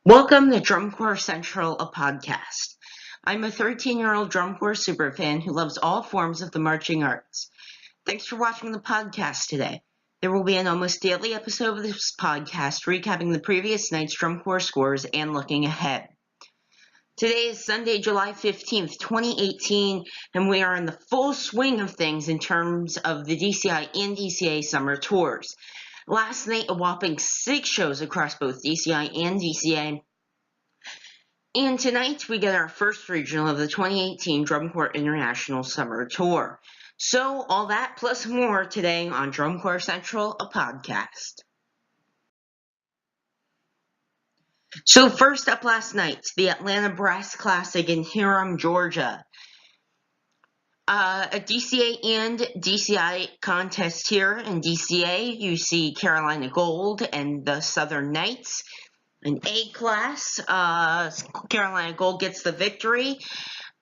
Welcome to Drum Corps Central, a podcast. I'm a 13-year-old drum corps superfan who loves all forms of the marching arts. Thanks for watching the podcast today. There will be an almost daily episode of this podcast recapping the previous night's drum corps scores and looking ahead. Today is Sunday, July 15th, 2018, and we are in the full swing of things in terms of the DCI and DCA summer tours. Last night, a whopping 6 shows across both DCI and DCA. And tonight, we get our first regional of the 2018 Drum Corps International Summer Tour. So, all that plus more today on Drum Corps Central, a podcast. So, first up last night, the Atlanta Brass Classic in Hiram, Georgia. A DCA and DCI contest here. In DCA, you see Carolina Gold and the Southern Knights. In A class, Carolina Gold gets the victory,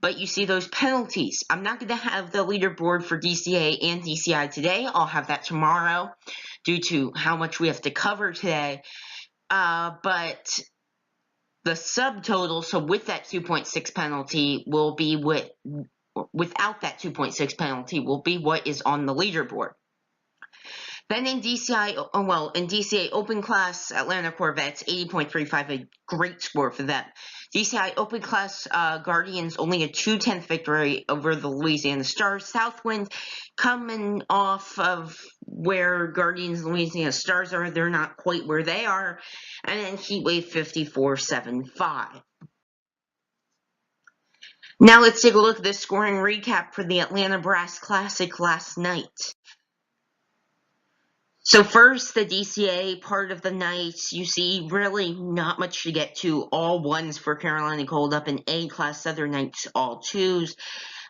but you see those penalties. I'm not going to have the leaderboard for DCA and DCI today. I'll have that tomorrow due to how much we have to cover today. But the subtotal, so with that 2.6 penalty, will be without that 2.6 penalty, will be what is on the leaderboard. Then in DCA Open Class, Atlanta Corvettes, 80.35, a great score for them. DCI Open Class Guardians, only a 2/10 victory over the Louisiana Stars. Southwind coming off of where Guardians and Louisiana Stars are. They're not quite where they are. And then Heatwave, 54.75. Now let's take a look at the scoring recap for the Atlanta Brass Classic last night. So first, the DCA part of the night, you see really not much to get to. All ones for Carolina Gold up in A class, Southern Knights all twos.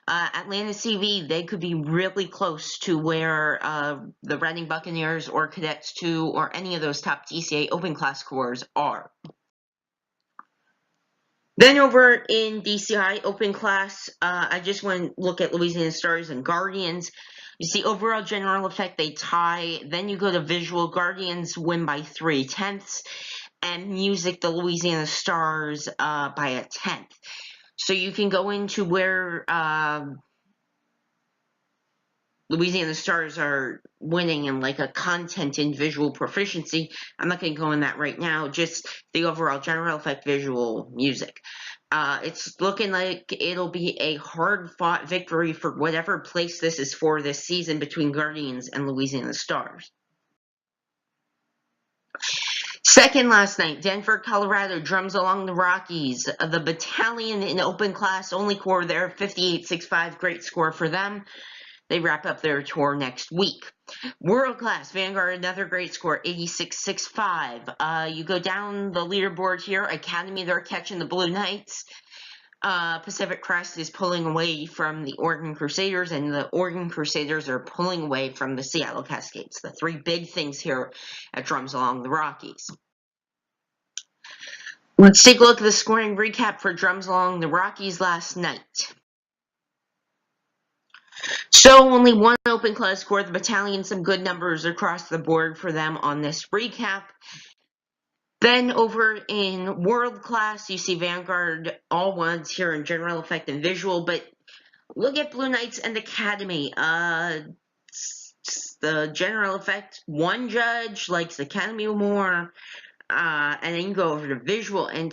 Atlanta CV, they could be really close to where the Reading Buccaneers or Cadets 2 or any of those top DCA open class corps are. Then over in DCI open class, I just want to look at Louisiana Stars and Guardians. You see overall general effect, they tie. Then you go to visual, Guardians win by 3/10, and music, the Louisiana Stars by 1/10. So you can go into where Louisiana Stars are winning in like a content and visual proficiency. I'm not going to go in that right now, just the overall general effect, visual, music. It's looking like it'll be a hard-fought victory for whatever place this is for this season between Guardians and Louisiana Stars. Second last night, Denver, Colorado, Drums Along the Rockies. The Battalion in open class, only corps there, 58.65, great score for them. They wrap up their tour next week. World Class, Vanguard, another great score, 86.65. You go down the leaderboard here. Academy, they're catching the Blue Knights. Pacific Crest is pulling away from the Oregon Crusaders, and the Oregon Crusaders are pulling away from the Seattle Cascades. The three big things here at Drums Along the Rockies. Let's take a look at the scoring recap for Drums Along the Rockies last night. So only one open class score. The Battalion, some good numbers across the board for them on this recap. Then over in World Class, you see Vanguard, all ones here in general effect and visual, but look at Blue Knights and Academy. The general effect, one judge likes Academy more, and then you go over to visual, and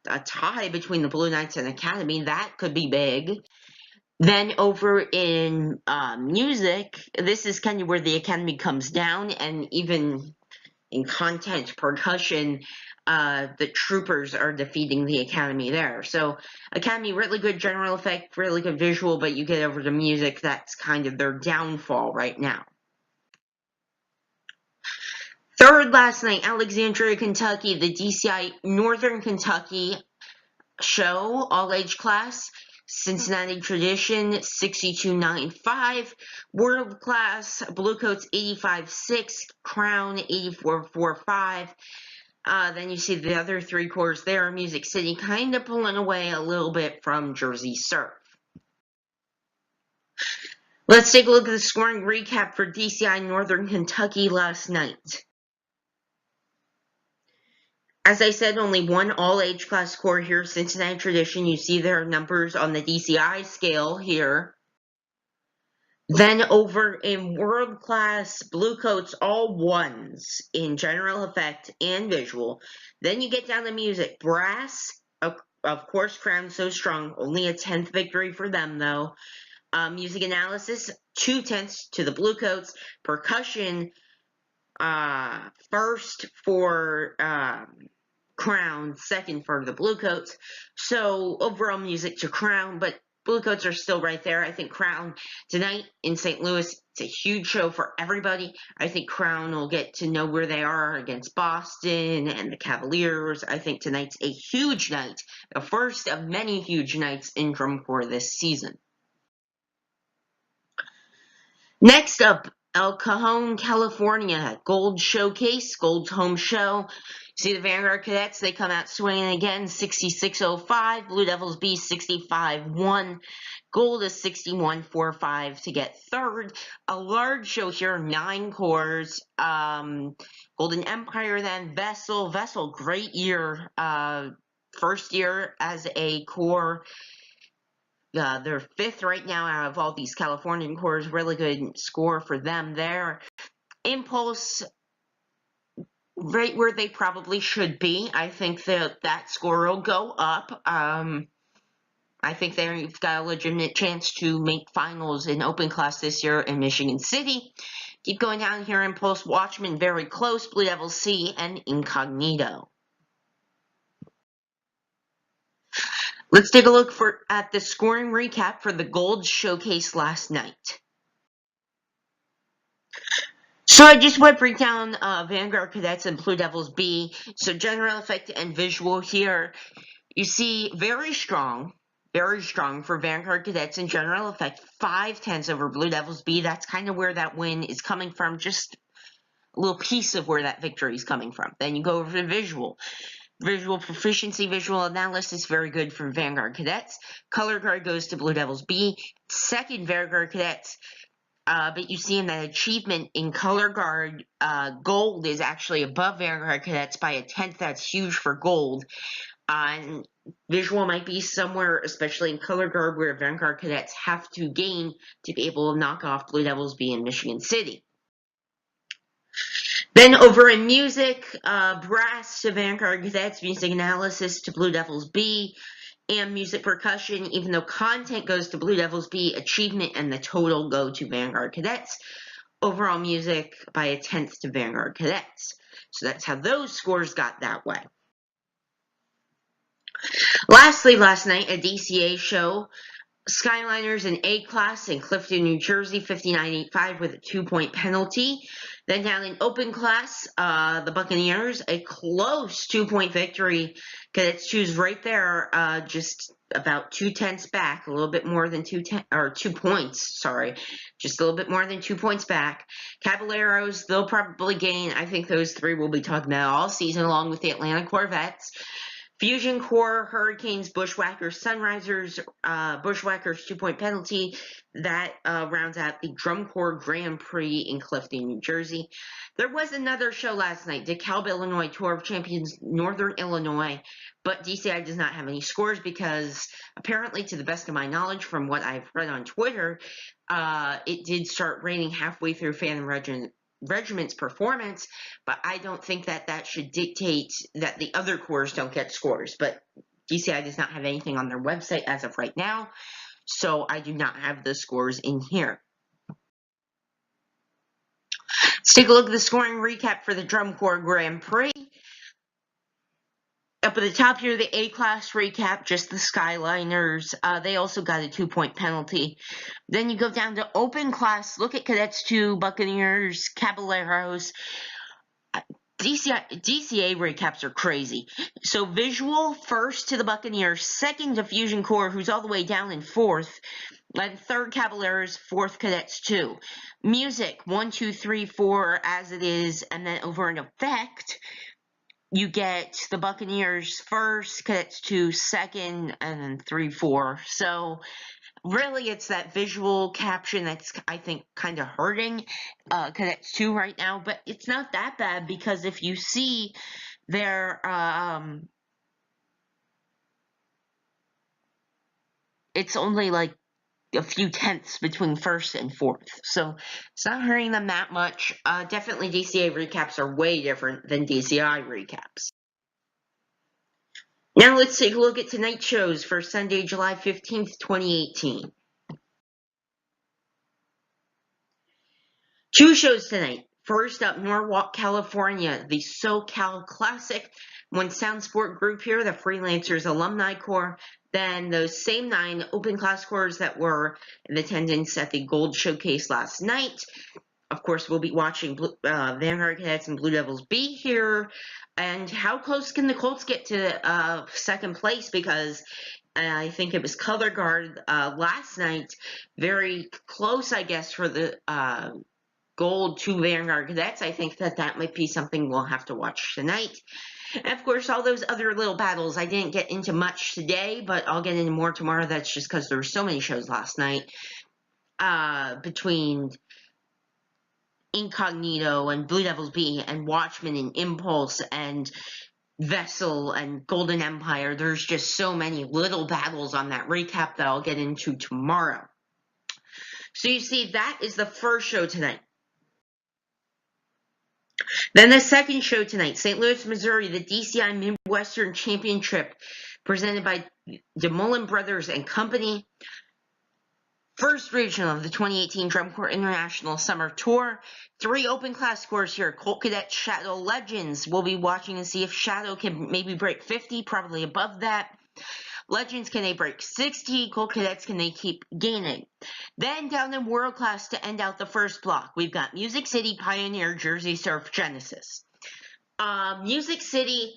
a tie between the Blue Knights and Academy. That could be big. Then over in music, this is kind of where the Academy comes down, and even in content percussion, the Troopers are defeating the Academy there. So Academy, really good general effect, really good visual, but you get over to music, that's kind of their downfall right now. Third last night, Alexandria, Kentucky, the DCI Northern Kentucky show, all age class. Cincinnati Tradition, 62.95. World Class, Bluecoats, 85.6. Crown, 84.45. Then you see the other three corps there. Music City kind of pulling away a little bit from Jersey Surf. Let's take a look at the scoring recap for DCI Northern Kentucky last night. As I said, only one all-age class corps here, Cincinnati Tradition. You see their numbers on the DCI scale here. Then over in World Class, Bluecoats, all ones in general effect and visual. Then you get down to music. Brass, of course, Crown So Strong. Only a 10th victory for them, though. Music analysis, 2/10 to the Bluecoats. Percussion, first for Crown, second for the Bluecoats. So overall music to Crown, but Bluecoats are still right there. I think Crown tonight in St. Louis, it's a huge show for everybody. I think Crown will get to know where they are against Boston and the Cavaliers. I think tonight's a huge night, the first of many huge nights in drum corps this season. Next up, El Cajon, California, Gold Showcase, Gold's home show. See the Vanguard Cadets, they come out swinging again, 66.05. Blue Devils B, 65.1. Gold is 61.45 to get third. A large show here, 9 corps. Golden Empire, then Vessel. Vessel, great year. First year as a corps. They're 5th right now out of all these Californian corps. Really good score for them there. Impulse, right where they probably should be. I think that score will go up. I think they've got a legitimate chance to make finals in open class this year in Michigan City. Keep going down here. Impulse, Watchmen, very close. Blue Devils C, and Incognito. Let's take a look at the scoring recap for the Gold Showcase last night. So I just went break down Vanguard Cadets and Blue Devils B. So general effect and visual here. You see very strong for Vanguard Cadets in general effect. 5/10 over Blue Devils B. That's kind of where that win is coming from. Just a little piece of where that victory is coming from. Then you go over to visual. Visual proficiency, visual analysis, very good for Vanguard Cadets. Color guard goes to Blue Devils B. Second, Vanguard Cadets. But you see in that achievement in color guard, gold is actually above Vanguard Cadets by a 10th. That's huge for gold. And visual might be somewhere, especially in color guard, where Vanguard Cadets have to gain to be able to knock off Blue Devils B in Michigan City. Then over in music, brass to Vanguard Cadets, music analysis to Blue Devils B, and music percussion, even though content goes to Blue Devils B, achievement and the total go to Vanguard Cadets. Overall music by a 10th to Vanguard Cadets. So that's how those scores got that way. Lastly, last night, a DCA show. Skyliners in A class in Clifton, New Jersey, 59.85 with a 2-point penalty. Then down in open class, the Buccaneers, a close 2-point victory. Cadets choose right there, just about 2/10 back, a little bit more than 2 points, sorry. Just a little bit more than 2 points back. Caballeros, they'll probably gain. I think those three we'll be talking about all season, along with the Atlanta Corvettes. Fusion Corps, Hurricanes, Bushwhackers, Sunrisers, Bushwhackers 2-point penalty. That rounds out the Drum Corps Grand Prix in Clifton, New Jersey. There was another show last night, DeKalb, Illinois, Tour of Champions, Northern Illinois, but DCI does not have any scores because apparently, to the best of my knowledge from what I've read on Twitter, it did start raining halfway through Phantom Regiment's performance, but I don't think that should dictate that the other corps don't get scores. But DCI does not have anything on their website as of right now, so I do not have the scores in here. Let's take a look at the scoring recap for the Drum Corps Grand Prix. Up at the top here, the A-class recap, just the Skyliners. They also got a 2-point penalty. Then you go down to open class. Look at Cadets 2, Buccaneers, Caballeros. DCA recaps are crazy. So visual, first to the Buccaneers, second to Fusion Corps, who's all the way down in 4th. Then third Caballeros, 4th Cadets 2. Music, 1, 2, 3, 4 as it is, and then over in effect, you get the Buccaneers first, Cadets 2 second, and then 3, 4. So really, it's that visual caption that's, I think, kind of hurting Cadets 2 right now. But it's not that bad because if you see They're it's only like a few tenths between first and fourth, so it's not hurting them that much. Definitely DCA recaps are way different than DCI recaps. Now let's take a look at tonight's shows for Sunday, July 15th, 2018. 2 shows tonight. First up, Norwalk, California, the SoCal Classic. One Sound Sport group here, the Freelancers Alumni Corps. Then those same 9 open class corps that were in attendance at the Gold Showcase last night. Of course, we'll be watching Vanguard Cadets and Blue Devils B here. And how close can the Colts get to second place? Because I think it was Color Guard last night. Very close, I guess, for the Gold to Vanguard Cadets. I think that might be something we'll have to watch tonight. And of course, all those other little battles, I didn't get into much today, but I'll get into more tomorrow. That's just because there were so many shows last night between Incognito and Blue Devils B and Watchmen and Impulse and Vessel and Golden Empire. There's just so many little battles on that recap that I'll get into tomorrow. So you see, that is the first show tonight. Then the second show tonight, St. Louis, Missouri, the DCI Midwestern Championship, presented by DeMullen Brothers and Company. First regional of the 2018 Drum Corps International Summer Tour. 3 open class scores here. Colt Cadet Shadow Legends. We'll be watching to see if Shadow can maybe break 50, probably above that. Legends, can they break 60? Colt Cadets, can they keep gaining? Then down in World Class to end out the first block, we've got Music City, Pioneer, Jersey Surf, Genesis. Music City,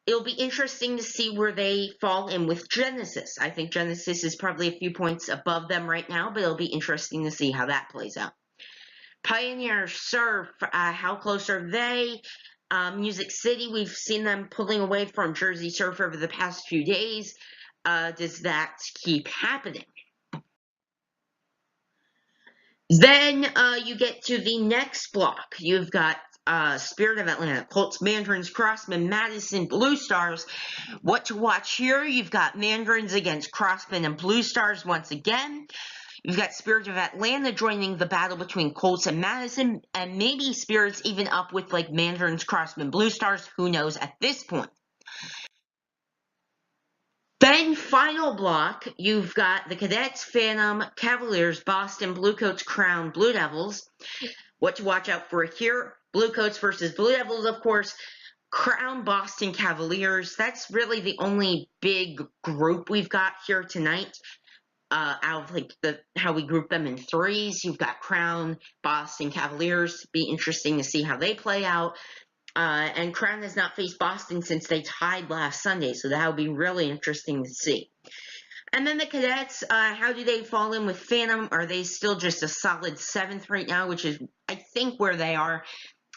it'll be interesting to see where they fall in with Genesis. I think Genesis is probably a few points above them right now, but it'll be interesting to see how that plays out. Pioneer Surf, how close are they? Music City, we've seen them pulling away from Jersey Surf over the past few days. Does that keep happening? Then you get to the next block. You've got Spirit of Atlanta, Colts, Mandarins, Crossmen, Madison, Blue Stars. What to watch here? You've got Mandarins against Crossmen and Blue Stars once again. You've got Spirit of Atlanta joining the battle between Colts and Madison, and maybe Spirits even up with like Mandarins, Crossmen, Blue Stars. Who knows at this point? Then final block, you've got the Cadets, Phantom, Cavaliers, Boston, Bluecoats, Crown, Blue Devils. What to watch out for here? Bluecoats versus Blue Devils, of course. Crown, Boston, Cavaliers. That's really the only big group we've got here tonight. Out of like how we group them in 3s. You've got Crown, Boston, Cavaliers. Be interesting to see how they play out. And Crown has not faced Boston since they tied last Sunday, so that would be really interesting to see. And then the Cadets, how do they fall in with Phantom? Are they still just a solid 7th right now, which is, I think, where they are.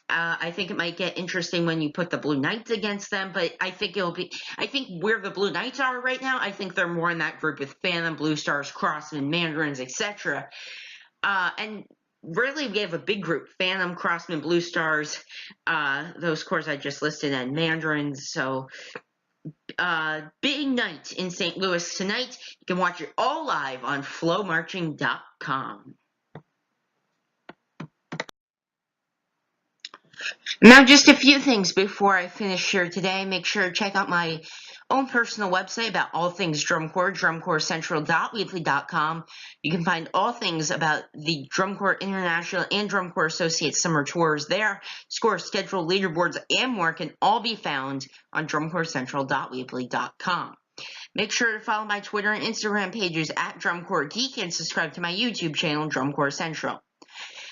I think it might get interesting when you put the Blue Knights against them, but I think where the Blue Knights are right now, I think they're more in that group with Phantom, Blue Stars, Crossmen, Mandarins, etc. And really, we have a big group: Phantom, Crossmen, Blue Stars, those corps I just listed, and Mandarins. So, big night in St. Louis tonight. You can watch it all live on flowmarching.com. Now, just a few things before I finish here today. Make sure to check out my own personal website about all things Drum Corps, drumcorpscentral.weebly.com. You can find all things about the Drum Corps International and Drum Corps Associates summer tours there. Score, schedule, leaderboards, and more can all be found on drumcorpscentral.weebly.com. Make sure to follow my Twitter and Instagram pages at Drum Corps Geek and subscribe to my YouTube channel, Drum Corps Central.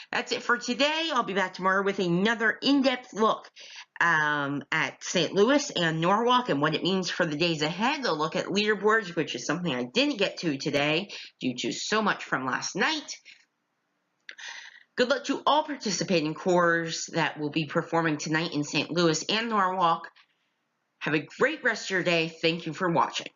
That's it for today. I'll be back tomorrow with another in-depth look at St. Louis and Norwalk and what it means for the days ahead. A look at leaderboards, which is something I didn't get to today due to so much from last night. Good luck to all participating corps that will be performing tonight in St. Louis and Norwalk. Have a great rest of your day. Thank you for watching.